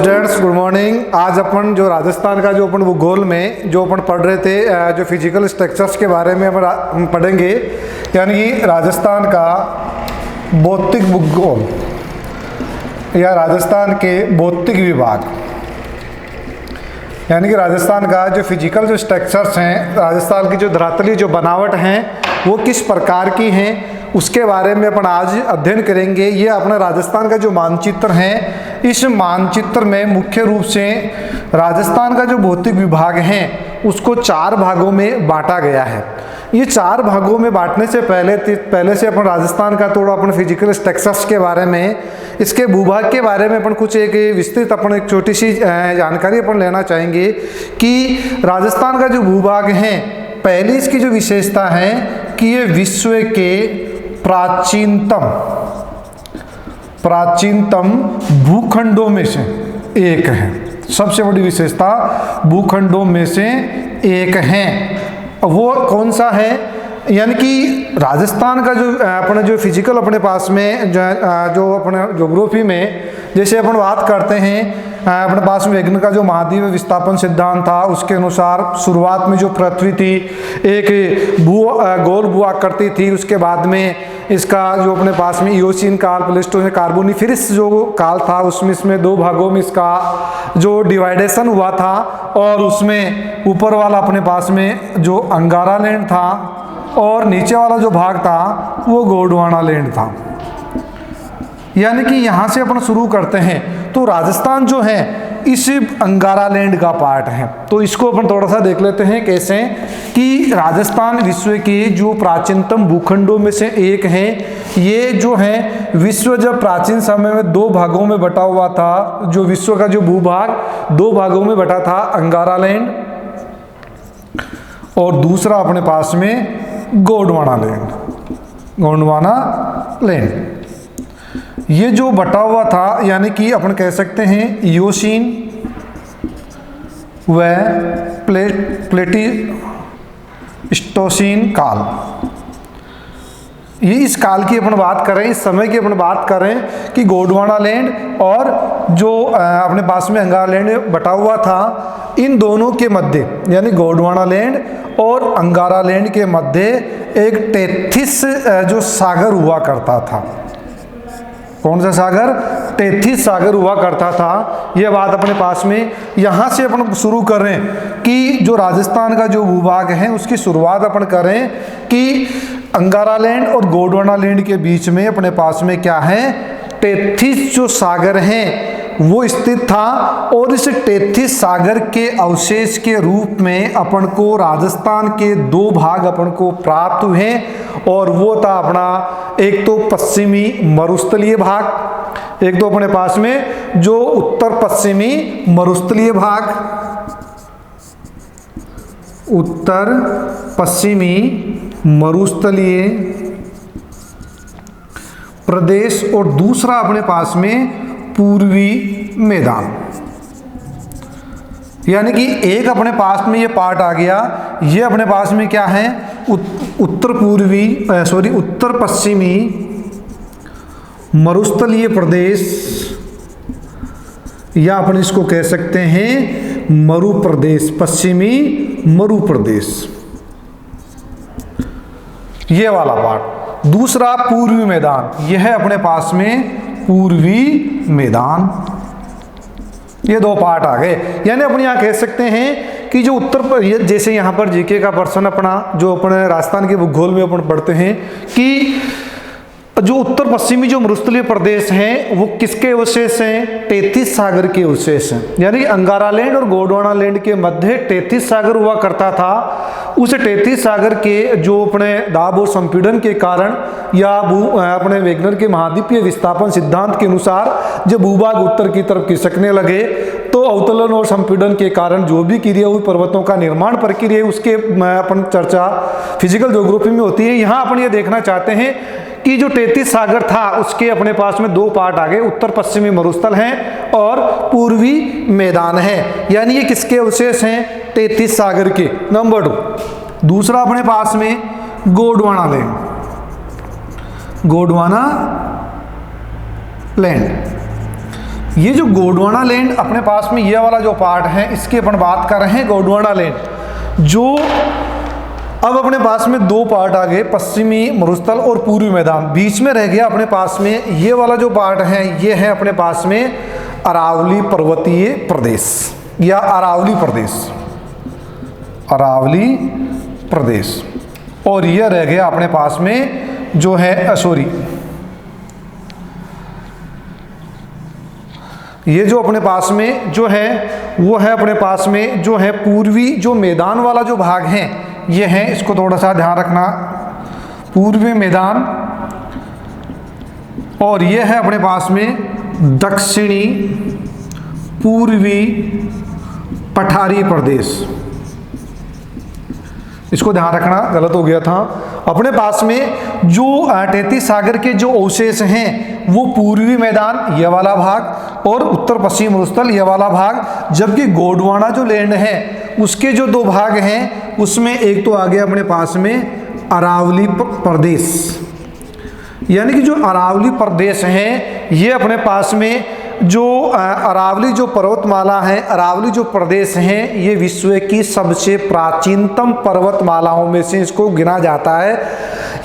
Students, good morning. आज अपन जो राजस्थान का जो अपन भूगोल में जो अपन पढ़ रहे थे, जो फिजिकल स्ट्रक्चर्स के बारे में हम पढ़ेंगे, यानी कि राजस्थान का भौतिक भूगोल या राजस्थान के भौतिक विभाग, यानी कि राजस्थान का जो फिजिकल जो स्ट्रक्चर्स हैं, राजस्थान की जो धरातली जो बनावट हैं वो किस प्रकार की हैं, उसके बारे में अपन आज अध्ययन करेंगे। ये अपना राजस्थान का जो मानचित्र है, इस मानचित्र में मुख्य रूप से राजस्थान का जो भौतिक विभाग है उसको 4 भागों में बांटा गया है। ये 4 भागों में बांटने से पहले से अपन राजस्थान का थोड़ा अपन फिजिकल स्ट्रक्चर्स के बारे में, इसके भूभाग के बारे में अपन कुछ एक विस्तृत अपन एक छोटी सी जानकारी अपन लेना चाहेंगे कि राजस्थान का जो भूभाग है, पहली इसकी जो विशेषता है कि ये विश्व के प्राचीनतम भूखंडों में से एक है। सबसे बड़ी विशेषता भूखंडों में से एक है। वो कौन सा है? यानी कि राजस्थान का जो अपने जो फिजिकल अपने पास में जो अपने ज्योग्राफी में जैसे अपन बात करते हैं, अपने पास में विज्ञान का जो महाद्वीप विस्थापन सिद्धांत था, उसके अनुसार शुरुआत में जो पृथ्वी थी एक गोल भूआकृति थी। उसके बाद में इसका जो अपने पास में इयोसीन काल, प्लेस्टोसीन, कार्बोनिफेरस जो काल था, उसमें इसमें 2 भागों में इसका जो डिवाइडेशन हुआ था, और उसमें ऊपर वाला अपने पास में जो अंगारा लैंड था और नीचे वाला जो भाग था वो गोंडवाना लैंड था। यानी कि यहाँ से अपन शुरू करते हैं तो राजस्थान जो है इस अंगारा लैंड का पार्ट है। तो इसको अपन थोड़ा सा देख लेते हैं कैसे कि राजस्थान विश्व के जो प्राचीनतम भूखंडों में से एक है। ये जो है विश्व जब प्राचीन समय में 2 भागों में बटा हुआ था, जो विश्व का जो भूभाग 2 भागों में बटा था, अंगारा लैंड और दूसरा अपने पास में गोंडवाना लैंड। ये जो बटा हुआ था, यानी कि अपन कह सकते हैं इयोसीन व प्लेटिस्टोसीन काल। ये इस काल की अपन बात करें, इस समय की अपन बात करें कि गोंडवाना लैंड और जो अपने पास में अंगारा लैंड बटा हुआ था, इन दोनों के मध्य, यानी गोंडवाना लैंड और अंगारा लैंड के मध्य एक टेथिस जो सागर हुआ करता था। कौन सा सागर? टेथिस सागर हुआ करता था। यह बात अपने पास में यहाँ से अपन शुरू कर रहे हैं कि जो राजस्थान का जो भूभाग है उसकी शुरुआत अपन करें कि अंगारा लैंड और गोंडवाना लैंड के बीच में अपने पास में क्या है? टेथिस जो सागर है वो स्थित था, और इस टेथिस सागर के अवशेष के रूप में अपन को राजस्थान के 2 भाग अपन को प्राप्त हुए, और वो था अपना एक तो पश्चिमी मरुस्थलीय भाग, एक तो अपने पास में जो उत्तर पश्चिमी मरुस्थलीय भाग, उत्तर पश्चिमी मरुस्थलीय प्रदेश, और दूसरा अपने पास में पूर्वी मैदान। यानी कि एक अपने पास में ये पार्ट आ गया, ये अपने पास में क्या है? उत्तर पश्चिमी मरुस्थलीय प्रदेश, या अपन इसको कह सकते हैं मरु प्रदेश, पश्चिमी मरु प्रदेश, ये वाला पार्ट। दूसरा पूर्वी मैदान, यह है अपने पास में पूर्वी मैदान। ये 2 पार्ट आ गए। यानी अपन यहाँ कह सकते हैं कि जो जैसे यहाँ पर जीके का पर्सन अपना जो अपने राजस्थान के भूगोल में अपन पढ़ते हैं कि जो उत्तर पश्चिमी जो मरुस्थलीय प्रदेश हैं वो किसके अवशेष हैं? टेथिस सागर के अवशेष हैं। यानी अंगारा लैंड और गोंडवाना लैंड के मध्य टेथिस सागर हुआ करता था। उस टेथिस सागर के जो अपने दाब और संपीड़न के कारण या अपने विज्ञान के महाद्वीपीय विस्थापन सिद्धांत के अनुसार जब भूभाग उत्तर की तरफ खिसकने लगे, तो अवतलन और संपीड़न के कारण जो भी क्रिया हुई, पर्वतों का निर्माण प्रक्रिया, उसके अपन चर्चा फिजिकल ज्योग्राफी में होती है। यहाँ अपन ये देखना चाहते हैं कि जो टेथिस सागर था उसके अपने पास में 2 पार्ट आ गए, उत्तर पश्चिमी मरुस्थल हैं और पूर्वी मैदान है। यानी ये किसके अवशेष हैं? टेथिस सागर के। नंबर 2, दूसरा अपने पास में गोंडवाना लैंड। ये जो गोंडवाना लैंड अपने पास में ये वाला जो पार्ट है, इसकी अपन बात कर रहे हैं गोंडवाना लैंड। जो अब अपने पास में दो पार्ट आ गए, पश्चिमी मरुस्थल और पूर्वी मैदान। बीच में रह गया अपने पास में ये वाला जो पार्ट है, ये है अपने पास में अरावली पर्वतीय प्रदेश या अरावली प्रदेश, अरावली प्रदेश। और यह रह गया अपने पास में जो है ये जो अपने पास में जो है वो है अपने पास में जो है पूर्वी जो मैदान वाला जो भाग है ये है, इसको थोड़ा सा ध्यान रखना, पूर्वी मैदान। और ये है अपने पास में दक्षिणी पूर्वी पठारी प्रदेश। इसको ध्यान रखना, गलत हो गया था। अपने पास में जो तैतीस सागर के जो अवशेष हैं वो पूर्वी मैदान ये वाला भाग और उत्तर पश्चिम मरुस्थल ये वाला भाग, जबकि गोंडवाना जो लैंड है उसके जो दो भाग हैं उसमें एक तो आ गया अपने पास में अरावली प्रदेश, यानी कि जो अरावली प्रदेश है ये अपने पास में जो अरावली जो पर्वतमाला है, अरावली जो प्रदेश है, ये विश्व की सबसे प्राचीनतम पर्वतमालाओं में से इसको गिना जाता है।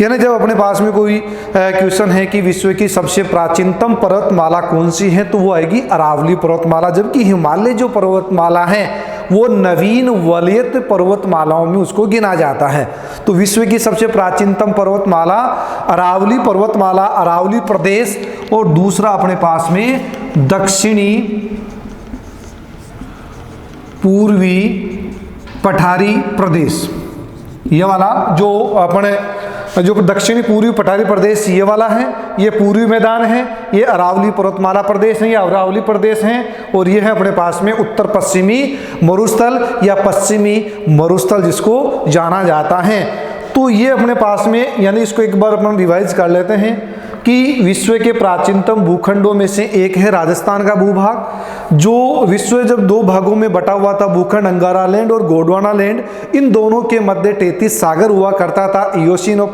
यानी जब अपने पास में कोई क्वेश्चन है कि विश्व की सबसे प्राचीनतम पर्वतमाला कौन सी है, तो वो आएगी अरावली पर्वतमाला। जबकि हिमालय जो पर्वतमाला है वो नवीन वलयत पर्वतमालाओं में उसको गिना जाता है। तो विश्व की सबसे प्राचीनतम पर्वतमाला अरावली पर्वतमाला, अरावली प्रदेश। और दूसरा अपने पास में दक्षिणी पूर्वी पठारी प्रदेश, ये वाला जो अपने जो दक्षिणी पूर्वी पठारी प्रदेश ये वाला है, ये पूर्वी मैदान है, ये अरावली पर्वतमाला प्रदेश है, ये अरावली प्रदेश है। और ये है अपने पास में उत्तर पश्चिमी मरुस्थल या पश्चिमी मरुस्थल जिसको जाना जाता है। तो ये अपने पास में, यानी इसको एक बार अपन रिवाइज कर लेते हैं कि विश्व के प्राचीनतम भूखंडों में से एक है राजस्थान का भूभाग। जो विश्व जब दो भागों में बटा हुआ था, भूखंड अंगारा लैंड और गोंडवाना लैंड, इन दोनों के मध्य 33 सागर हुआ करता था इयोसीन और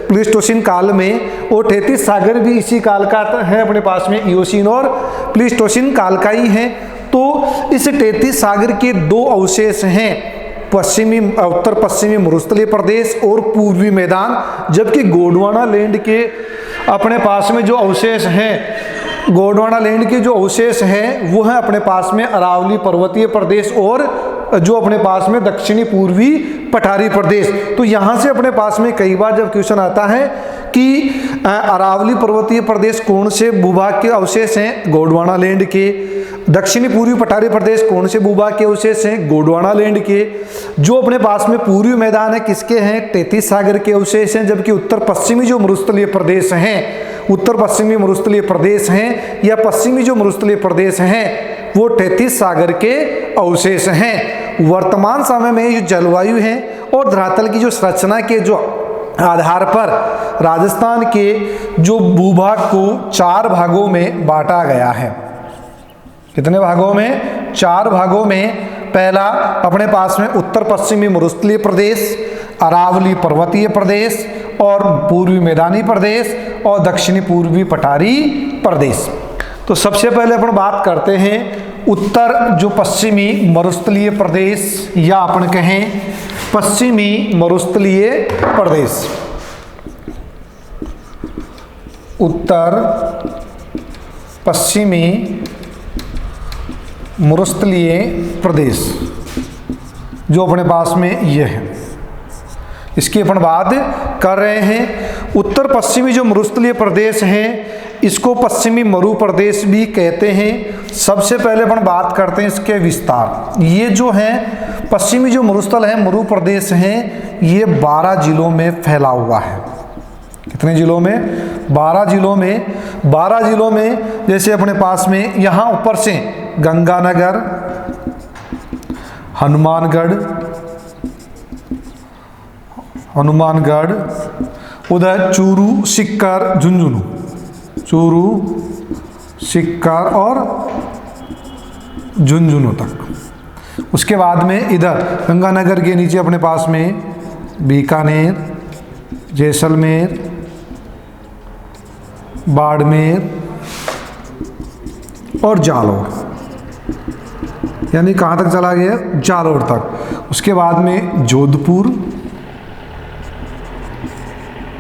प्लीस्टोसीन काल में। और 33 सागर भी इसी काल का है अपने पास में, इयोसीन और प्लीस्टोसीन काल का ही है। तो इस 33 सागर के दो अवशेष हैं, पश्चिमी उत्तर पश्चिमी मरुस्थलीय प्रदेश और पूर्वी मैदान। जबकि गोंडवाना लैंड के अपने पास में जो अवशेष हैं, गोंडवाना लैंड के जो अवशेष हैं वो है अपने पास में अरावली पर्वतीय प्रदेश और जो अपने पास में दक्षिणी पूर्वी पठारी प्रदेश। तो यहाँ से अपने पास में कई बार जब क्वेश्चन आता है कि अरावली पर्वतीय प्रदेश कौन से भूभाग के अवशेष हैं, गोंडवाना लैंड के। दक्षिणी पूर्वी पठारी प्रदेश कौन से भूभाग के अवशेष हैं, गोंडवाना लैंड के। जो अपने पास में पूर्वी मैदान है किसके हैं, 33 सागर के अवशेष हैं। जबकि उत्तर पश्चिमी जो मरुस्थलीय प्रदेश हैं, उत्तर पश्चिमी मरुस्थलीय प्रदेश हैं या पश्चिमी जो मरुस्थलीय प्रदेश हैं वो 33 सागर के अवशेष हैं। वर्तमान समय में जो जलवायु है और धरातल की जो संरचना के जो आधार पर राजस्थान के जो भूभाग को 4 भागों में बांटा गया है। कितने भागों में, 4 भागों में। पहला अपने पास में उत्तर पश्चिमी मरुस्थलीय प्रदेश, अरावली पर्वतीय प्रदेश और पूर्वी मैदानी प्रदेश और दक्षिणी पूर्वी पठारी प्रदेश। तो सबसे पहले अपन बात करते हैं उत्तर जो पश्चिमी मरुस्थलीय प्रदेश या अपन कहें पश्चिमी मरुस्थलीय प्रदेश। उत्तर पश्चिमी मरुस्थलीय प्रदेश जो अपने पास में ये है, इसकी अपन बात कर रहे हैं। उत्तर पश्चिमी जो मरुस्थलीय प्रदेश हैं इसको पश्चिमी मरु प्रदेश भी कहते हैं। सबसे पहले अपन बात करते हैं इसके विस्तार। ये जो है पश्चिमी जो मरुस्थल है, मरु प्रदेश हैं, ये 12 जिलों में फैला हुआ है। कितने जिलों में, 12 जिलों में। 12 जिलों में जैसे अपने पास में यहाँ ऊपर से गंगानगर, हनुमानगढ़, उधर चूरू, सिक्कर, झुंझुनू, चूरू, सिक्कर और झुंझुनू तक। उसके बाद में इधर गंगानगर के नीचे अपने पास में बीकानेर, जैसलमेर, बाड़मेर और जालोर, यानी कहाँ तक चला गया, जालोर तक। उसके बाद में जोधपुर,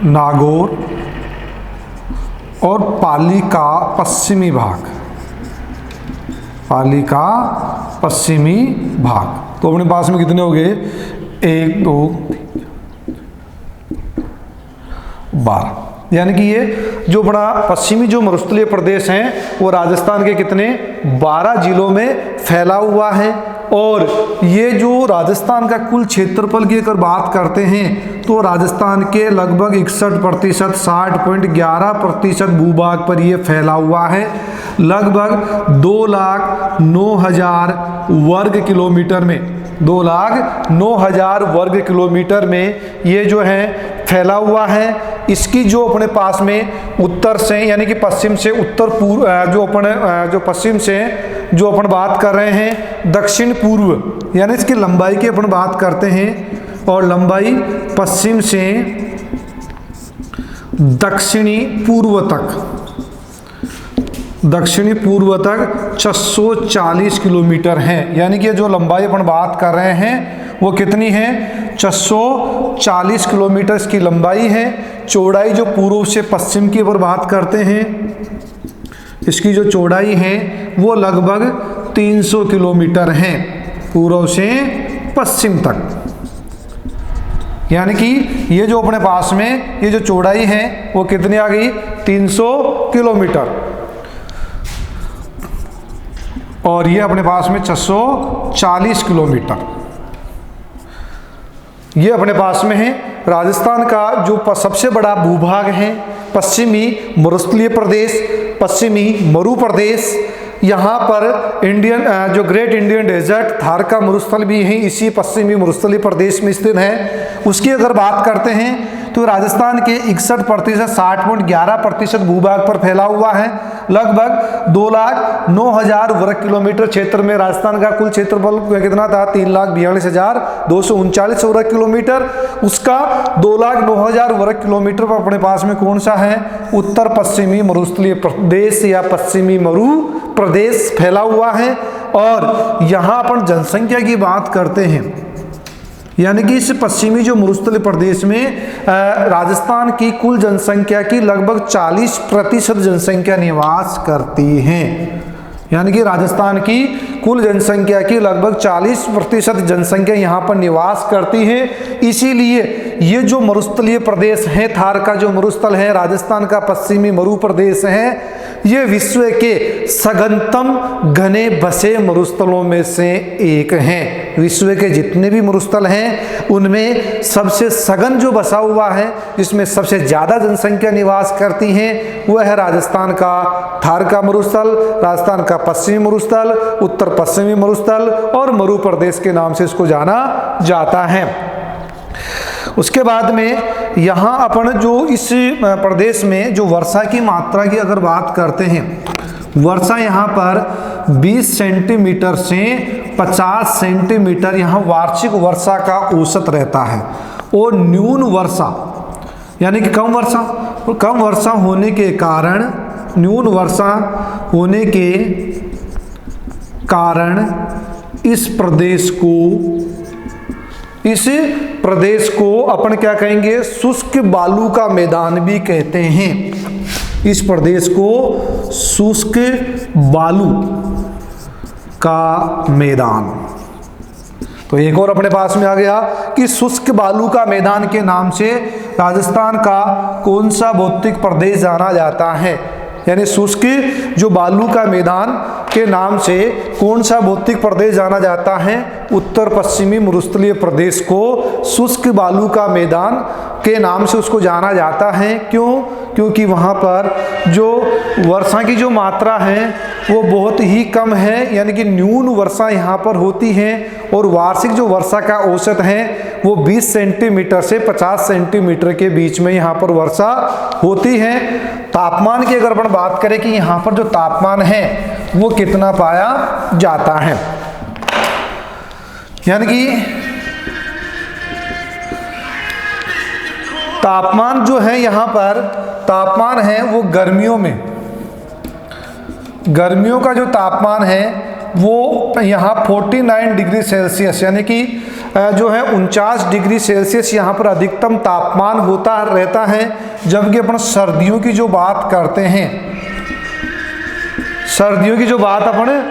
नागौर और पाली का पश्चिमी भाग, पाली का पश्चिमी भाग। तो अपने पास में कितने हो गए, 1 2 12, यानी कि ये जो बड़ा पश्चिमी जो मरुस्थलीय प्रदेश हैं वो राजस्थान के कितने 12 जिलों में फैला हुआ है। और ये जो राजस्थान का कुल क्षेत्रफल की अगर बात करते हैं तो राजस्थान के लगभग 61%, 60.11% भूभाग पर ये फैला हुआ है। लगभग 2,09,000 वर्ग किलोमीटर में, 2,09,000 वर्ग किलोमीटर में ये जो है फैला हुआ है। इसकी जो अपने पास में उत्तर से यानी कि पश्चिम से उत्तर पूर्व, जो पश्चिम से जो अपन बात कर रहे हैं दक्षिण पूर्व, यानी इसकी लंबाई की अपन बात करते हैं, और लंबाई पश्चिम से दक्षिणी पूर्व तक 640 किलोमीटर है। यानी कि जो लंबाई अपन बात कर रहे हैं वो कितनी है, 640 किलोमीटर इसकी लंबाई है। चौड़ाई जो पूर्व से पश्चिम की अगर बात करते हैं, इसकी जो चौड़ाई है वो लगभग 300 किलोमीटर है पूर्व से पश्चिम तक। यानी कि ये जो अपने पास में ये जो चौड़ाई है वो कितनी आ गई, 300 किलोमीटर, और ये अपने पास में 640 किलोमीटर ये अपने पास में है। राजस्थान का जो सबसे बड़ा भूभाग है पश्चिमी मरुस्थलीय प्रदेश, पश्चिमी मरु प्रदेश। यहाँ पर इंडियन जो ग्रेट इंडियन डेजर्ट थार का मरुस्थल भी है, इसी पश्चिमी मरुस्थलीय प्रदेश में स्थित है। उसकी अगर बात करते हैं तो राजस्थान के 61%, 60.11% भूभाग पर फैला हुआ है। लगभग 2,09,000 वर्ग किलोमीटर क्षेत्र में राजस्थान का कुल क्षेत्रफल कितना था, 3,42,239 वर्ग किलोमीटर। उसका 2,09,000 वर्ग किलोमीटर पर अपने पास में कौन सा है, उत्तर पश्चिमी मरुस्थलीय प्रदेश या पश्चिमी मरु प्रदेश फैला हुआ है। और यहाँ अपन जनसंख्या की बात करते हैं, यानी कि इस पश्चिमी जो मरुस्थलीय प्रदेश में राजस्थान की कुल जनसंख्या की लगभग 40% जनसंख्या निवास करती है। यानी कि राजस्थान की कुल जनसंख्या की लगभग 40% जनसंख्या यहाँ पर निवास करती है। इसीलिए ये जो मरुस्थलीय प्रदेश है, थार का जो मरुस्थल है, राजस्थान का पश्चिमी मरु प्रदेश है, ये विश्व के सघनतम घने बसे मरुस्थलों में से एक हैं। विश्व के जितने भी मरुस्थल हैं उनमें सबसे सघन जो बसा हुआ है, जिसमें सबसे ज़्यादा जनसंख्या निवास करती हैं, वह है राजस्थान का थार का मरुस्थल, राजस्थान का पश्चिमी मरुस्थल, उत्तर पश्चिमी मरुस्थल और मरु प्रदेश के नाम से इसको जाना जाता है। उसके बाद में यहाँ अपन जो इस प्रदेश में जो वर्षा की मात्रा की अगर बात करते हैं, वर्षा यहाँ पर 20 सेंटीमीटर से 50 सेंटीमीटर यहाँ वार्षिक वर्षा का औसत रहता है। और न्यून वर्षा यानी कि कम वर्षा, और कम वर्षा होने के कारण, न्यून वर्षा होने के कारण इस प्रदेश को अपन क्या कहेंगे, शुष्क बालू का मैदान भी कहते हैं। इस प्रदेश को शुष्क बालू का मैदान। तो एक और अपने पास में आ गया कि शुष्क बालू का मैदान के नाम से राजस्थान का कौन सा भौतिक प्रदेश जाना जाता है, यानी शुष्क जो बालू का मैदान के नाम से कौन सा भौतिक प्रदेश जाना जाता है, उत्तर पश्चिमी मरुस्थलीय प्रदेश को शुष्क बालू का मैदान के नाम से उसको जाना जाता है। क्यों? क्योंकि वहाँ पर जो वर्षा की जो मात्रा है वो बहुत ही कम है, यानी कि न्यून वर्षा यहाँ पर होती है। और वार्षिक जो वर्षा का औसत है वो 20 सेंटीमीटर से 50 सेंटीमीटर के बीच में यहाँ पर वर्षा होती है। तापमान की अगर अपन बात करें कि यहाँ पर जो तापमान है वो कितना पाया जाता है, यानी कि तापमान जो है यहाँ पर तापमान है वो गर्मियों में गर्मियों का जो तापमान है वो यहाँ 49 डिग्री सेल्सियस यानी कि जो है 49 डिग्री सेल्सियस यहाँ पर अधिकतम तापमान होता रहता है। जबकि अपन सर्दियों की जो बात करते हैं, सर्दियों की जो बात अपन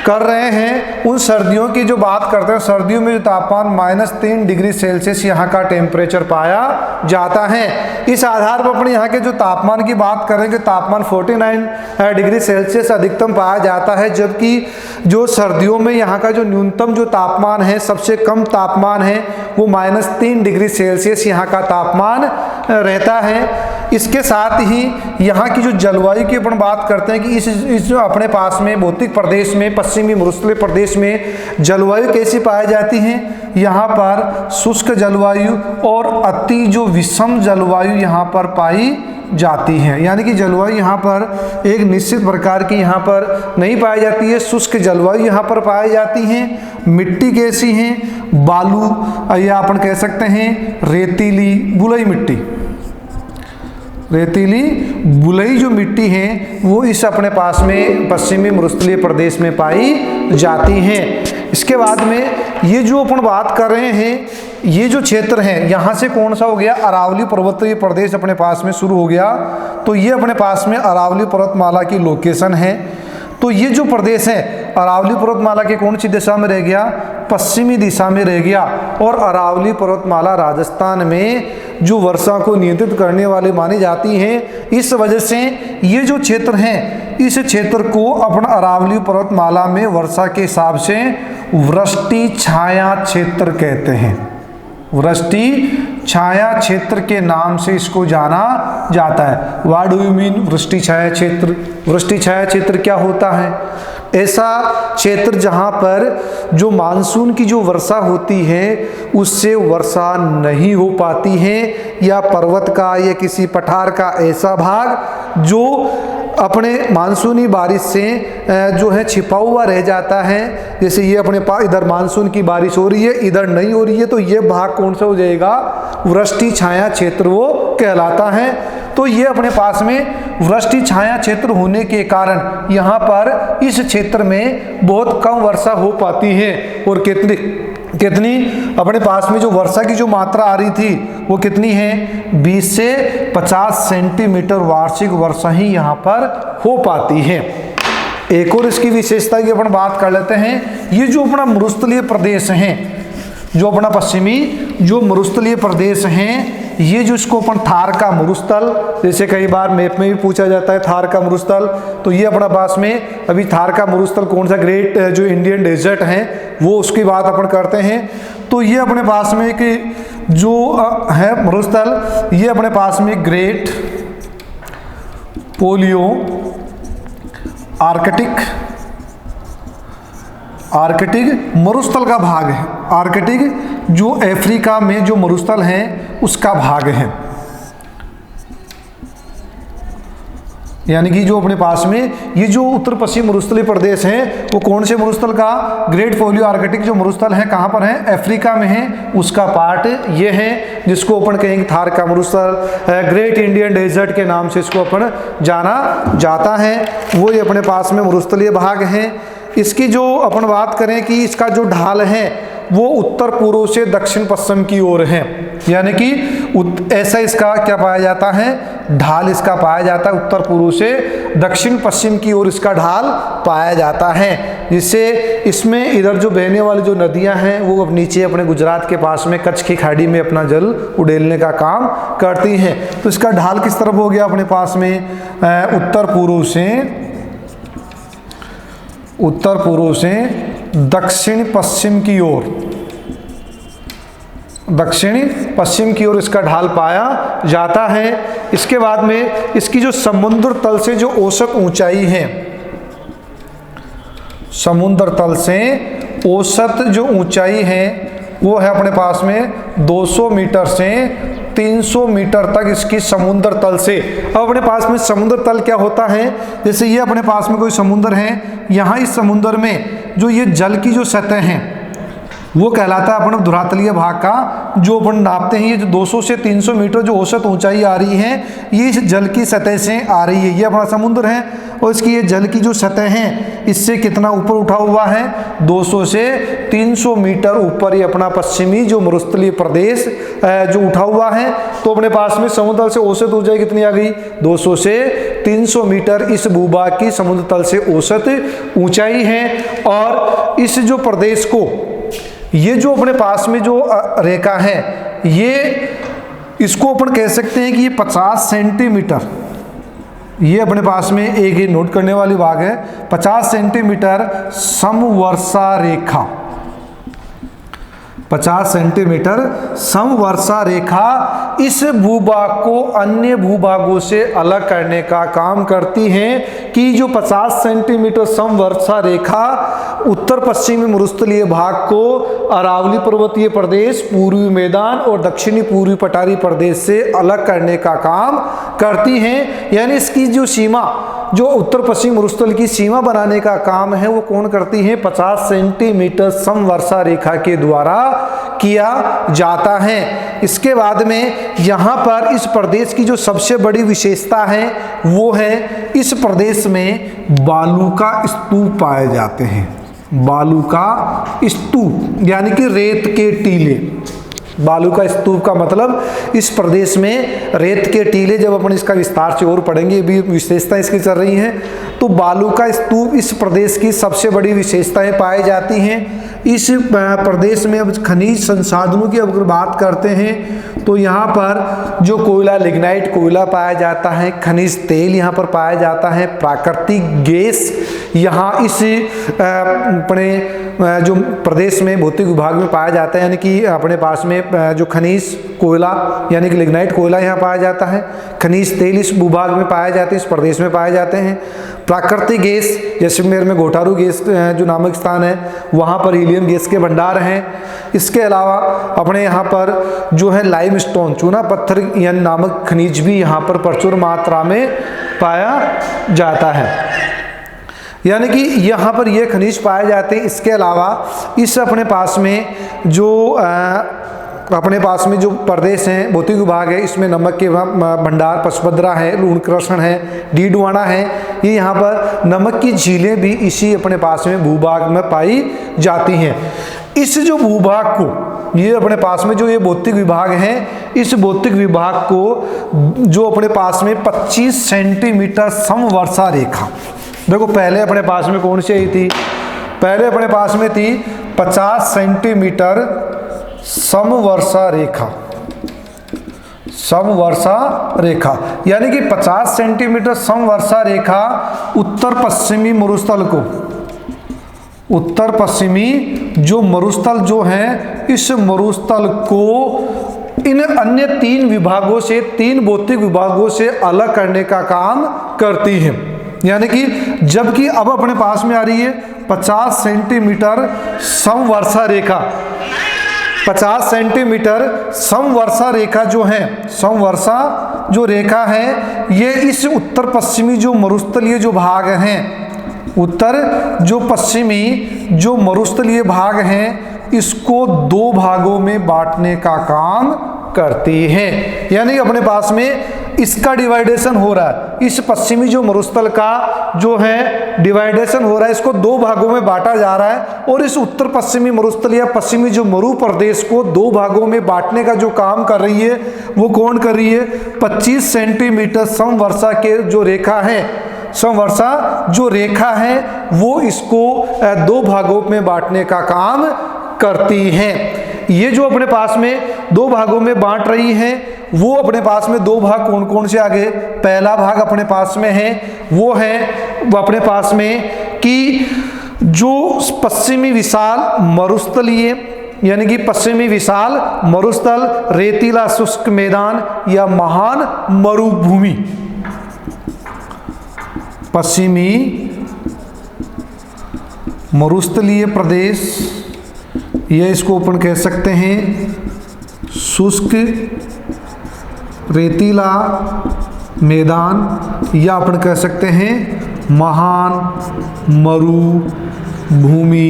कर रहे हैं, उन सर्दियों की जो बात करते हैं, सर्दियों में जो तापमान -3 डिग्री सेल्सियस यहाँ का टेम्परेचर पाया जाता है। इस आधार पर अपन यहाँ के जो तापमान की बात करेंगे, तापमान 49 डिग्री सेल्सियस अधिकतम पाया जाता है। जबकि जो सर्दियों में यहाँ का जो न्यूनतम जो तापमान है, सबसे कम तापमान है, वो -3 डिग्री सेल्सियस यहाँ का तापमान रहता है। इसके साथ ही यहाँ की जो जलवायु की अपन बात करते हैं कि इस जो अपने पास में भौतिक प्रदेश में, पश्चिमी मरुस्थलीय प्रदेश में जलवायु कैसी पाई जाती है। यहाँ पर शुष्क जलवायु और अति जो विषम जलवायु यहाँ पर पाई जाती है। यानी कि जलवायु यहाँ पर एक निश्चित प्रकार की यहाँ पर नहीं पाई जाती है, शुष्क जलवायु यहाँ पर पाई जाती है। मिट्टी कैसी है, बालू या अपन कह सकते हैं रेतीली बुलई मिट्टी, रेतीली बुलई जो मिट्टी है वो इस अपने पास में पश्चिमी मरुस्थलीय प्रदेश में पाई जाती हैं। इसके बाद में ये जो अपन बात कर रहे हैं, ये जो क्षेत्र है, यहाँ से कौन सा हो गया, अरावली पर्वतीय प्रदेश अपने पास में शुरू हो गया। तो ये अपने पास में अरावली पर्वतमाला की लोकेशन है। तो ये जो प्रदेश है अरावली पर्वतमाला के कौन सी दिशा में रह गया, पश्चिमी दिशा में रह गया। और अरावली पर्वतमाला राजस्थान में जो वर्षा को नियंत्रित करने वाली मानी जाती है। इस वजह से ये जो क्षेत्र है, इस क्षेत्र को अपन अरावली पर्वतमाला में वर्षा के हिसाब से वृष्टि छाया क्षेत्र कहते हैं। वृष्टि छाया क्षेत्र के नाम से इसको जाना जाता है। व्हाट डू यू मीन वृष्टि छाया क्षेत्र? वृष्टि छाया क्षेत्र क्या होता है? ऐसा क्षेत्र जहाँ पर जो मानसून की जो वर्षा होती है उससे वर्षा नहीं हो पाती है, या पर्वत का या किसी पठार का ऐसा भाग जो अपने मानसूनी बारिश से जो है छिपा हुआ रह जाता है। जैसे ये अपने पास इधर मानसून की बारिश हो रही है, इधर नहीं हो रही है, तो ये भाग कौन सा हो जाएगा, वृष्टि छाया क्षेत्र वो कहलाता है। तो ये अपने पास में वृष्टि छाया क्षेत्र होने के कारण यहाँ पर इस क्षेत्र में बहुत कम वर्षा हो पाती है। और कितनी अपने पास में जो वर्षा की जो मात्रा आ रही थी वो कितनी है, 20 से 50 सेंटीमीटर वार्षिक वर्षा ही यहाँ पर हो पाती है। एक और इसकी विशेषता की अपन बात कर लेते हैं। ये जो अपना मरुस्थलीय प्रदेश है, जो अपना पश्चिमी जो मरुस्थलीय प्रदेश हैं, ये जो इसको अपन थार का मरुस्थल, जैसे कई बार मैप में भी पूछा जाता है थार का मरुस्थल, तो ये अपना पास में अभी थार का मरुस्थल कौन सा, ग्रेट जो इंडियन डेजर्ट है वो उसकी बात अपन करते हैं। तो ये अपने पास में एक जो है मरुस्थल, ये अपने पास में ग्रेट पोलियो आर्कटिक मरुस्थल का भाग है। आर्कटिक जो अफ्रीका में जो मरुस्थल है उसका भाग है। यानी कि जो अपने पास में ये जो उत्तर पश्चिम मरुस्थलीय प्रदेश है वो कौन से मरुस्थल का, ग्रेट पोलियो आर्कटिक जो मरुस्थल है कहाँ पर है, अफ्रीका में है, उसका पार्ट ये है जिसको अपन कहेंगे थार का मरुस्थल, ग्रेट इंडियन डेजर्ट के नाम से इसको अपन जाना जाता है। वो ये अपने पास में मरुस्थलीय भाग है। इसकी जो अपन बात करें कि इसका जो ढाल है वो उत्तर पूर्व से दक्षिण पश्चिम की ओर है। यानी कि ऐसा इसका क्या पाया जाता है, ढाल इसका पाया जाता है, उत्तर पूर्व से दक्षिण पश्चिम की ओर इसका ढाल पाया जाता है। जिससे इसमें इधर जो बहने वाली जो नदियां हैं वो अब नीचे अपने गुजरात के पास में कच्छ की खाड़ी में अपना जल उड़ेलने का काम करती हैं। तो इसका ढाल किस तरफ हो गया अपने पास में, उत्तर पूर्व से दक्षिण पश्चिम की ओर, दक्षिणी पश्चिम की ओर इसका ढाल पाया जाता है। इसके बाद में इसकी जो समुद्र तल से जो औसत ऊंचाई है, समुद्र तल से औसत जो ऊंचाई है वो है अपने पास में 200 मीटर से 300 मीटर तक इसकी समुद्र तल से। अब अपने पास में समुद्र तल क्या होता है, जैसे ये अपने पास में कोई समुद्र है, यहाँ इस समुद्र में जो ये जल की जो सतह है, वो कहलाता है अपन धरातलीय भाग का, जो अपन नापते हैं। ये जो 200 से 300 मीटर जो औसत ऊंचाई आ रही है, ये इस जल की सतह से आ रही है। ये अपना समुद्र है और इसकी ये जल की जो सतह है, इससे कितना ऊपर उठा हुआ है, 200 से 300 मीटर ऊपर ये अपना पश्चिमी जो मरुस्थलीय प्रदेश जो उठा हुआ है। तो अपने पास में समुद्र तल से औसत ऊंचाई कितनी आ गई, 200 से 300 मीटर इस भूभाग की समुद्र तल से औसत ऊंचाई है। और इस जो प्रदेश को, ये जो अपने पास में जो रेखा है, ये इसको अपन कह सकते हैं कि ये 50 सेंटीमीटर, ये अपने पास में एक नोट करने वाली बात है, 50 सेंटीमीटर समवर्षा रेखा, 50 सेंटीमीटर समवर्षा रेखा इस भूभाग को अन्य भूभागों से अलग करने का काम करती है। कि जो 50 सेंटीमीटर समवर्षा रेखा उत्तर पश्चिमी मरुस्थलीय भाग को अरावली पर्वतीय प्रदेश, पूर्वी मैदान और दक्षिणी पूर्वी पठारी प्रदेश से अलग करने का काम करती है। यानी इसकी जो सीमा, जो उत्तर पश्चिम मरुस्थल की सीमा बनाने का काम है, वो कौन करती है, 50 सेंटीमीटर समवर्षा रेखा के द्वारा किया जाता है। इसके बाद में यहाँ पर इस प्रदेश की जो सबसे बड़ी विशेषता है, वो है इस प्रदेश में बालू का स्तूप पाए जाते हैं। बालू का स्तूप यानी कि रेत के टीले। बालू का स्तूप का मतलब इस प्रदेश में रेत के टीले, जब अपन इसका विस्तार से और पढ़ेंगे, भी विशेषता इसकी चल रही हैं। तो बालू का स्तूप इस प्रदेश की सबसे बड़ी विशेषताएं पाई जाती हैं। इस प्रदेश में अब खनिज संसाधनों की अगर बात करते हैं तो यहाँ पर जो कोयला, लिग्नाइट कोयला पाया जाता है, खनिज तेल यहाँ पर पाया जाता है, प्राकृतिक गैस यहाँ इस अपने जो प्रदेश में भौतिक विभाग में पाया जाता है। यानी कि अपने पास में जो खनिज कोयला यानी कि लिग्नाइट कोयला यहाँ पाया जाता है, खनिज तेल इस भूभाग में पाए जाते हैं, इस प्रदेश में पाए जाते हैं। प्राकृतिक गैस, जैसलमेर में गोटारू गैस जो नामक स्थान है, वहाँ पर हीलियम गैस के भंडार हैं। इसके अलावा अपने यहाँ पर जो है लाइमस्टोन, चूना पत्थर यानी नामक खनिज भी यहाँ पर प्रचुर मात्रा में पाया जाता है। यानी कि यहाँ पर ये खनिज पाए जाते हैं। इसके अलावा इस अपने पास में जो अपने पास में जो प्रदेश हैं, भौतिक विभाग है, इसमें नमक के भंडार पचपदरा है, लूणकृष्ण है, डीडवाना है। ये यहाँ पर नमक की झीलें भी इसी अपने पास में भूभाग में पाई जाती हैं। इस जो भूभाग को, ये अपने पास में जो ये भौतिक विभाग है, इस भौतिक विभाग को जो अपने पास में 25 सेंटीमीटर समवर्षा रेखा, देखो पहले अपने पास में कौन सी आई थी, पहले अपने पास में थी 50 सेंटीमीटर समवर्षा रेखा, समवर्षा रेखा यानी कि 50 सेंटीमीटर समवर्षा रेखा उत्तर पश्चिमी मरुस्थल को, उत्तर पश्चिमी जो मरुस्थल जो है, इस मरुस्थल को इन अन्य 3 विभागों से, 3 भौतिक विभागों से अलग करने का काम करती है। यानी कि जबकि अब अपने पास में आ रही है 50 सेंटीमीटर समवर्षा रेखा, 50 सेंटीमीटर समवर्षा रेखा जो है, समवर्षा जो रेखा है, ये इस उत्तर पश्चिमी जो मरुस्थलीय जो भाग हैं, उत्तर जो पश्चिमी जो मरुस्थलीय भाग हैं, इसको 2 भागों में बांटने का काम करती है। यानी अपने पास में इसका डिवाइडेशन हो रहा है, इस पश्चिमी जो मरुस्थल का जो है डिवाइडेशन हो रहा है, इसको 2 भागों में बांटा जा रहा है। और इस उत्तर पश्चिमी मरुस्थल या पश्चिमी जो मरु प्रदेश को 2 भागों में बांटने का जो काम कर रही है, वो कौन कर रही है, 25 सेंटीमीटर समवर्षा के जो रेखा है, समवर्षा जो रेखा है, वो इसको 2 भागों में बांटने का काम करती है। ये जो अपने पास में 2 भागों में बांट रही है, वो अपने पास में 2 भाग कौन कौन से आगे, पहला भाग अपने पास में है, वो है वो अपने पास में कि जो पश्चिमी विशाल मरुस्थलीय यानी कि पश्चिमी विशाल मरुस्थल, रेतीला शुष्क मैदान या महान मरुभूमि, पश्चिमी मरुस्थलीय प्रदेश, यह इसको अपन कह सकते हैं शुष्क रेतीला मैदान, या अपन कह सकते हैं महान मरुभूमि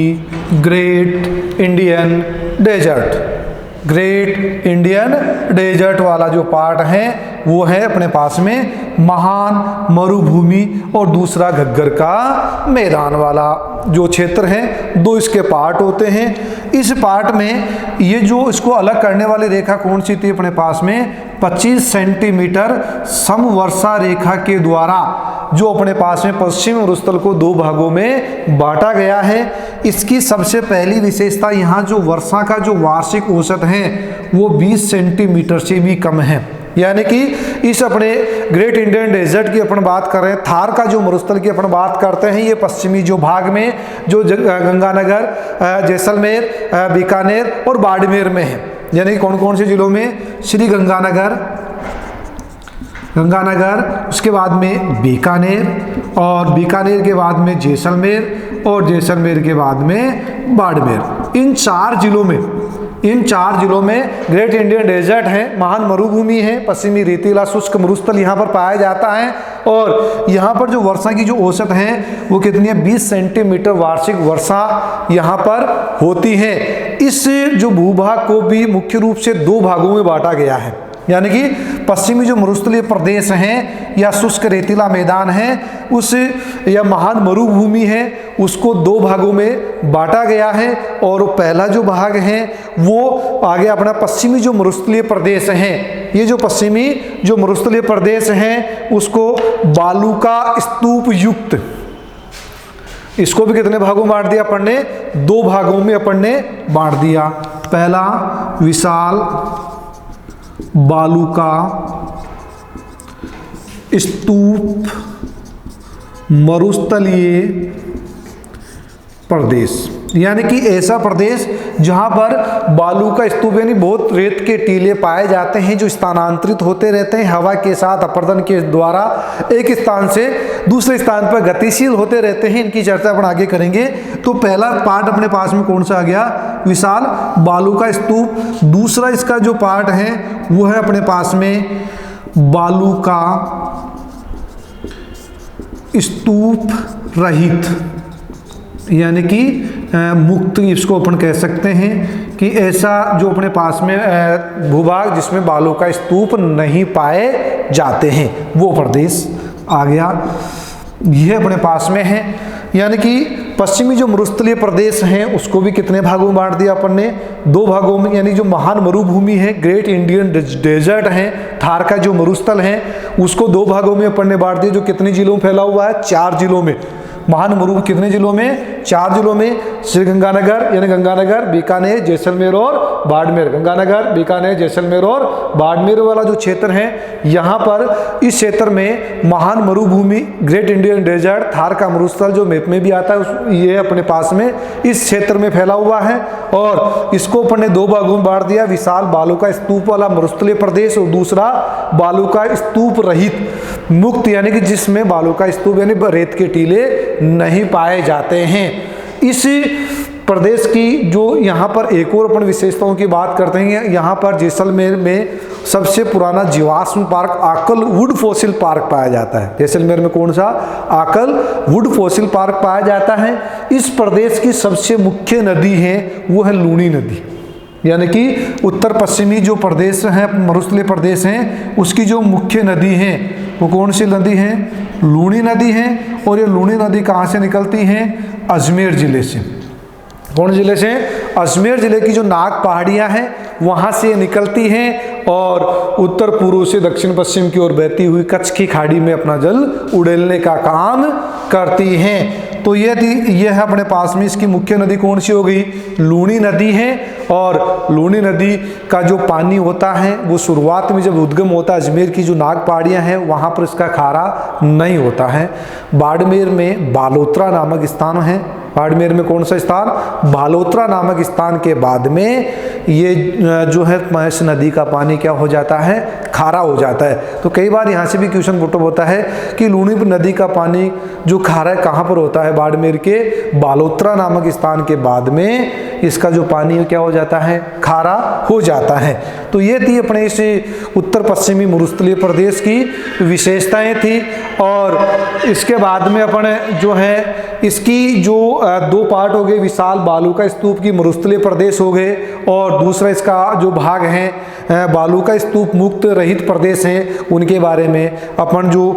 great Indian desert. Great Indian desert वाला जो पार्ट है वो है अपने पास में महान मरुभूमि, और दूसरा घग्गर का मैदान वाला जो क्षेत्र है। दो इसके पार्ट होते हैं। इस पार्ट में ये जो इसको अलग करने वाली रेखा कौन सी थी अपने पास में, 25 सेंटीमीटर समवर्षा रेखा के द्वारा जो अपने पास में पश्चिम मरुस्थल को दो भागों में बांटा गया है। इसकी सबसे पहली विशेषता यहाँ जो वर्षा का जो वार्षिक औसत है वो 20 सेंटीमीटर से भी कम है। यानी कि इस अपने ग्रेट इंडियन डेजर्ट की अपन बात कर रहे हैं, थार का जो मरुस्थल की अपन बात करते हैं, ये पश्चिमी जो भाग में जो गंगानगर, जैसलमेर, बीकानेर और बाड़मेर में है। यानी कौन कौन से जिलों में, श्री गंगानगर, उसके बाद में बीकानेर, और बीकानेर के बाद में जैसलमेर, और जैसलमेर के बाद में बाड़मेर। इन चार जिलों में ग्रेट इंडियन डेजर्ट है, महान मरुभूमि है, पश्चिमी रेतीला शुष्क मरुस्थल यहाँ पर पाया जाता है। और यहाँ पर जो वर्षा की जो औसत है वो कितनी है, 20 सेंटीमीटर वार्षिक वर्षा यहाँ पर होती है। इस जो भूभाग को भी मुख्य रूप से दो भागों में बांटा गया है। यानी कि पश्चिमी जो मरुस्थलीय प्रदेश हैं या शुष्क रेतीला मैदान है उस या महान मरुभूमि है उसको दो भागों में बांटा गया है। और पहला जो भाग है वो आगे अपना पश्चिमी जो मरुस्थलीय प्रदेश है, ये जो पश्चिमी जो मरुस्थलीय प्रदेश है उसको बालू का स्तूप युक्त, इसको भी कितने भागों में बांट दिया अपन ने, दो भागों में अपन ने बांट दिया। पहला विशाल बालू का स्तूप मरुस्थलीय प्रदेश, यानी कि ऐसा प्रदेश जहां पर बालू का स्तूप यानी बहुत रेत के टीले पाए जाते हैं जो स्थानांतरित होते रहते हैं हवा के साथ अपरदन के द्वारा एक स्थान से दूसरे स्थान पर गतिशील होते रहते हैं। इनकी चर्चा अपन आगे करेंगे। तो पहला पार्ट अपने पास में कौन सा आ गया, विशाल बालू का स्तूप। दूसरा इसका जो पार्ट है वो है अपने पास में बालू का स्तूप रहित, यानी कि मुक्त, इसको अपन कह सकते हैं कि ऐसा जो अपने पास में भूभाग जिसमें बालू का स्तूप नहीं पाए जाते हैं वो प्रदेश आ गया। यह अपने पास में है। यानी कि पश्चिमी जो मरुस्थलीय प्रदेश हैं उसको भी कितने भागों में बांट दिया अपन ने, दो भागों में। यानी जो महान मरुभूमि है ग्रेट इंडियन डेजर्ट है, थार का जो मरुस्थल है उसको दो भागों में अपन ने बांट दिया, जो कितने जिलों में फैला हुआ है, 4 जिलों में। महान मरुभूमि कितने जिलों में, 4 जिलों में। श्री गंगानगर यानी गंगानगर, बीकानेर, जैसलमेर और बाड़मेर। गंगानगर, बीकानेर, जैसलमेर और बाड़मेर वाला जो क्षेत्र है यहाँ पर इस क्षेत्र में महान मरुभूमि ग्रेट इंडियन डेजर्ट थार का मरुस्थल जो मैप में भी आता है ये अपने पास में इस क्षेत्र में फैला हुआ है। और इसको अपन ने दो भागों में बांट दिया, विशाल बालू का स्तूप वाला मरुस्थलीय प्रदेश और दूसरा बालू का स्तूप रहित मुक्त, यानी कि जिसमें बालू का स्तूप यानी रेत के टीले नहीं पाए जाते हैं। इस प्रदेश की जो यहाँ पर एक और अपन विशेषताओं की बात करते हैं, यहाँ पर जैसलमेर में सबसे पुराना जीवाश्म पार्क आकल वुड फॉसिल पार्क पाया जाता है। जैसलमेर में कौन सा, आकल वुड फॉसिल पार्क पाया जाता है। इस प्रदेश की सबसे मुख्य नदी है वो है लूणी नदी, यानी कि उत्तर पश्चिमी जो प्रदेश है मरुस्थलीय प्रदेश हैं उसकी जो मुख्य नदी है वो कौन सी नदी है, लूणी नदी है। और ये लूणी नदी कहाँ से निकलती है, अजमेर जिले से। कौन जिले से, अजमेर जिले की जो नाग पहाड़ियाँ हैं वहाँ से निकलती हैं और उत्तर पूर्व से दक्षिण पश्चिम की ओर बहती हुई कच्छ की खाड़ी में अपना जल उड़ेलने का काम करती हैं। तो ये है अपने पास में इसकी मुख्य नदी कौन सी हो गई, लूणी नदी है। और लूणी नदी का जो पानी होता है वो शुरुआत में जब उद्गम होता है अजमेर की जो नाग पहाड़ियाँ हैं वहाँ पर इसका खारा नहीं होता है। बाड़मेर में बालोतरा नामक स्थान है, बाड़मेर में कौन सा स्थान, बालोतरा नामक स्थान के बाद में ये जो है महेश नदी का पानी क्या हो जाता है, खारा हो जाता है। तो कई बार यहाँ से भी क्वेश्चन पुट होता है कि लूणी नदी का पानी जो खारा है कहाँ पर होता है, बाड़मेर के बालोतरा नामक स्थान के बाद में इसका जो पानी क्या हो जाता है, खारा हो जाता है। तो ये थी अपने इस उत्तर पश्चिमी मरुस्थलीय प्रदेश की विशेषताएं थी। और इसके बाद में अपन जो है इसकी जो दो पार्ट हो गए, विशाल बालू का स्तूप की मरुस्थलीय प्रदेश हो गए, और दूसरा इसका जो भाग है बालू का स्तूप मुक्त रहित प्रदेश हैं, उनके बारे में अपन जो